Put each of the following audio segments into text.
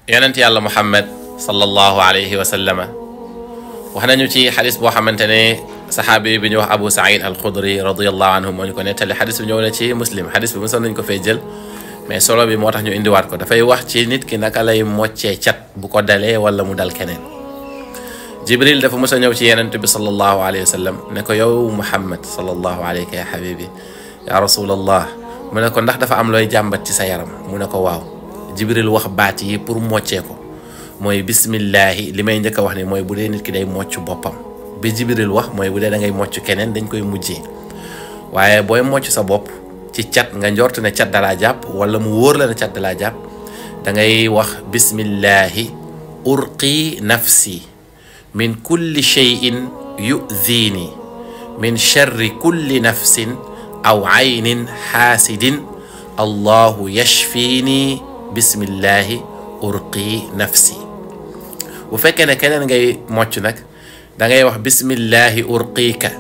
yonent yàlla Muhammad sallallahu alayhi wa sallama wax nañu ci xadis boo xamante ne saxaabi bi ñu wax Abu Saïd al-Khudri radiyallahu anhu moo ñu ko nettali xadis bi ñëw na ci Muslim xadis bi mosoon nañu ko fay jël mais solo bi moo tax ñu indiwaat ko dafay wax ci nit ki naka lay moccee cat bu ko dalee wala mu dal keneen. Jibril dafa mos a ñëw ci yonent bi sallallahu alayhi wa sallam ne ko yow Muhammad sallallahu alayka ya habibi ya rasulallah mu ne ko ndax dafa am looy jàmbat ci sa yaram mu ne ko waaw. Jibril wax baat yi pour moccee ko mooy bismillahi li may njëkk a wax ni mooy bu dee nit ki day mocc boppam bi Jibril wax mooy bu dee da ngay mocc keneen dañ koy mujjee waaye booy mocc sa bopp ci cat nga njort ne cat dalaa jàpp wala mu wóor la ne cat dalaa jàpp da ngay wax bismillahi urqi nafsi min kulli shay'in yu'dhini min sharri kulli nafsin aw aynin xaasidin allahu yashfini bismillahi urqi nafsi bu fekkee ne keneen ngay mocc nag da ngay wax bismillahi urqika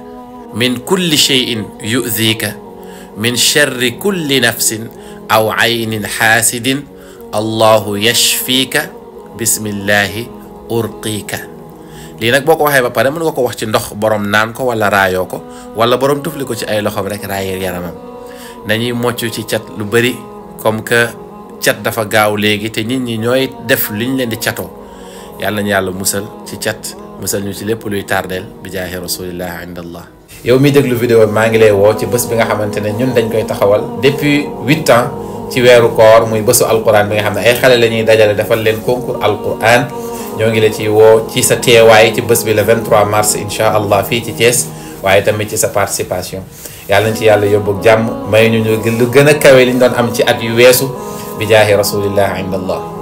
min kulli shay'in yu'dhika min sharri kulli nafsin aw aynin xaasidin allahu yashfika bismillahi urqika lii nag boo ko waxee ba pare mën nga ko wax ci ndox borom naan ko wala raayoo ko wala borom tufli ko ci ay loxoom rek raayee yaramam nañuy mocc ci cat lu bëri comme que cat dafa gaaw léegi te nit ñi ñooy def liñ leen di catoo yàlla ñu yàlla musal ci cat musal ñu ci lépp luy tardeel bi jaahi rasulillah inda allah. yow mi déglu vidéo maa ngi lay woo ci bés bi nga xamante ne ñun dañ koy taxawal depuis 8 ans ci weeru koor muy bésu alquran bi nga xam ne ay xale la ñuy dajale defal leen concours alquran ñoo ngi la ci woo ci sa teewaay ci bés bi le 23 mars incha allah fii ci Thiès waaye tamit ci sa participation yàlla nañ ci yàlla yóbbu jàmm may ñu lu gën a kawe liñ doon am ci at yu weesu bi jaahi rasulillah inda allah.